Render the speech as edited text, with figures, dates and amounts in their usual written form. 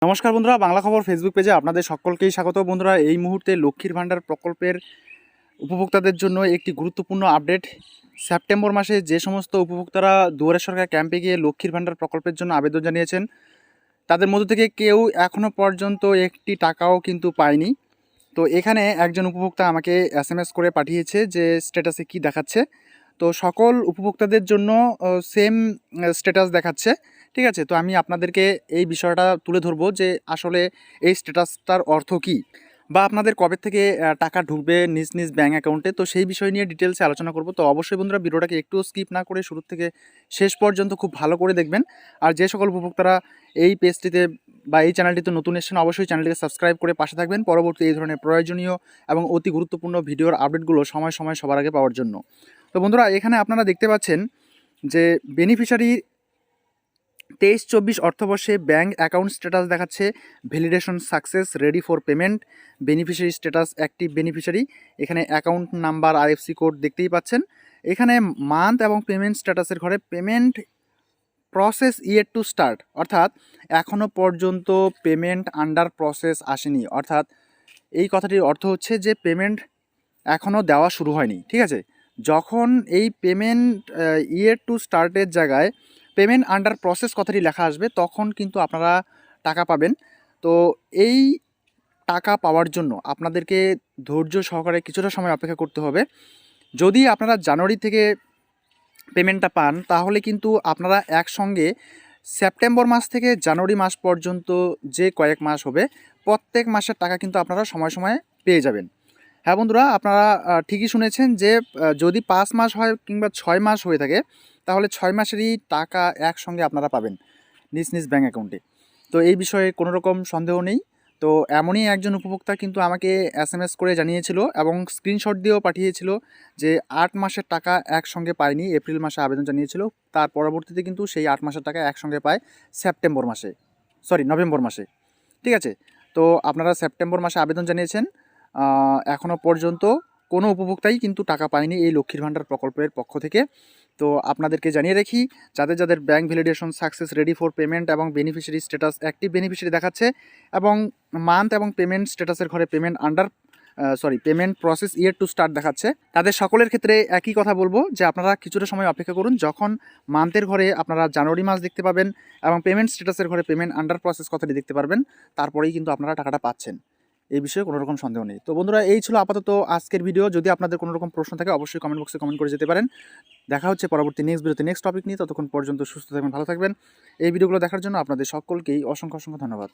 নমস্কার বন্ধুরা, বাংলা খবর ফেসবুক পেজে আপনাদের সকলকেই স্বাগত। বন্ধুরা, এই মুহূর্তে লক্ষ্মীর ভাণ্ডার প্রকল্পের উপভোক্তাদের জন্য একটি গুরুত্বপূর্ণ আপডেট। সেপ্টেম্বর মাসে যে সমস্ত উপভোক্তারা দুয়ারে সরকার ক্যাম্পে গিয়ে লক্ষ্মীর ভাণ্ডার প্রকল্পের জন্য আবেদন জানিয়েছেন, তাদের মধ্য থেকে কেউ এখনও পর্যন্ত একটি টাকাও কিন্তু পায়নি। তো এখানে একজন উপভোক্তা আমাকে SMS করে পাঠিয়েছে যে স্ট্যাটাসে কি দেখাচ্ছে। তো সকল উপভোক্তাদের জন্য সেম স্ট্যাটাস দেখাচ্ছে। ঠিক আছে, তো আমি আপনাদেরকে এই বিষয়টা তুলে ধরবো যে আসলে এই স্ট্যাটাসটার অর্থ কী, বা আপনাদের কবে থেকে টাকা ঢুকবে নিজ নিজ ব্যাঙ্ক অ্যাকাউন্টে। তো সেই বিষয় নিয়ে ডিটেলসে আলোচনা করব। তো অবশ্যই বন্ধুরা, ভিডিওটাকে একটু স্কিপ না করে শুরু থেকে শেষ পর্যন্ত খুব ভালো করে দেখবেন। আর যে সকল উপভোক্তারা এই পেজটিতে বা এই চ্যানেলটিতে নতুন এসেছেন, অবশ্যই চ্যানেলটিকে সাবস্ক্রাইব করে পাশে থাকবেন পরবর্তী এই ধরনের প্রয়োজনীয় এবং অতি গুরুত্বপূর্ণ ভিডিওর আপডেটগুলো সময় সময় সবার আগে পাওয়ার জন্য। তো বন্ধুরা, এখানে আপনারা দেখতে পাচ্ছেন যে বেনিফিশিয়ারি 23-24 অর্থবর্ষে ব্যাঙ্ক অ্যাকাউন্ট স্ট্যাটাস দেখাচ্ছে validation success, ready for payment, beneficiary status active beneficiary. এখানে অ্যাকাউন্ট নাম্বার, IFSC কোড দেখতেই পাচ্ছেন। এখানে মান্থ এবং পেমেন্ট স্ট্যাটাসের ঘরে payment process yet to start, অর্থাৎ এখনও পর্যন্ত পেমেন্ট আন্ডার প্রসেস আসেনি। অর্থাৎ এই কথাটির অর্থ হচ্ছে যে পেমেন্ট এখনও দেওয়া শুরু হয়নি। ঠিক আছে, যখন এই পেমেন্ট ইয়েট টু স্টার্টের জায়গায় পেমেন্ট আন্ডার প্রসেস কথাটি লেখা আসবে, তখন কিন্তু আপনারা টাকা পাবেন। তো এই টাকা পাওয়ার জন্য আপনাদেরকে ধৈর্য সহকারে কিছুটা সময় অপেক্ষা করতে হবে। যদি আপনারা জানুয়ারি থেকে পেমেন্টটা পান, তাহলে কিন্তু আপনারা একসঙ্গে সেপ্টেম্বর মাস থেকে জানুয়ারি মাস পর্যন্ত যে কয়েক মাস হবে, প্রত্যেক মাসের টাকা কিন্তু আপনারা সময় সময়ে পেয়ে যাবেন। হ্যাঁ বন্ধুরা, আপনারা ঠিকই শুনেছেন যে যদি 5 মাস হয় কিংবা 6 মাস হয়ে থাকে, তাহলে 6 মাসেরই টাকা একসঙ্গে আপনারা পাবেন নিজ নিজ ব্যাঙ্ক অ্যাকাউন্টে। তো এই বিষয়ে কোনো রকম সন্দেহ নেই। তো এমনই একজন উপভোক্তা কিন্তু আমাকে SMS করে জানিয়েছিল এবং স্ক্রিনশট দিয়েও পাঠিয়েছিল যে 8 মাসের টাকা একসঙ্গে পায়নি। এপ্রিল মাসে আবেদন জানিয়েছিল, তার পরবর্তীতে কিন্তু সেই 8 মাসের টাকা একসঙ্গে পায় নভেম্বর মাসে। ঠিক আছে, তো আপনারা সেপ্টেম্বর মাসে আবেদন জানিয়েছেন, এখনও পর্যন্ত কোনো উপভোক্তাই কিন্তু টাকা পায়নি এই লক্ষ্মীর ভাণ্ডার প্রকল্পের পক্ষ থেকে। তো আপনাদেরকে জানিয়ে রাখি, যাদের যাদের bank validation success, ready for payment এবং বেনিফিশিয়ারি স্ট্যাটাস অ্যাক্টিভ বেনিফিশিয়ারি দেখাচ্ছে এবং মান্থ এবং পেমেন্ট স্ট্যাটাসের ঘরে পেমেন্ট প্রসেস ইয়ের টু স্টার্ট দেখাচ্ছে, তাদের সকলের ক্ষেত্রে একই কথা বলবো যে আপনারা কিছুটা সময় অপেক্ষা করুন। যখন মান্থের ঘরে আপনারা জানুয়ারি মাস দেখতে পাবেন এবং পেমেন্ট স্ট্যাটাসের ঘরে পেমেন্ট আন্ডার প্রসেস কথাটি দেখতে পারবেন, তারপরেই কিন্তু আপনারা টাকাটা পাচ্ছেন। এই বিষয়ে কোনো রকম সন্দেহ নেই। তো বন্ধুরা, এই ছিল আপাতত আজকের ভিডিও। যদি আপনাদের কোনো রকম প্রশ্ন থাকে, অবশ্যই কমেন্ট বক্সে কমেন্ট করে যেতে পারেন। দেখা হচ্ছে পরবর্তী নেক্সট ভিডিওতে নেক্সট টপিক নিয়ে। ততক্ষণ পর্যন্ত সুস্থ থাকবেন, ভালো থাকবেন। এই ভিডিওগুলো দেখার জন্য আপনাদের সকলকেই অসংখ্য অসংখ্য ধন্যবাদ।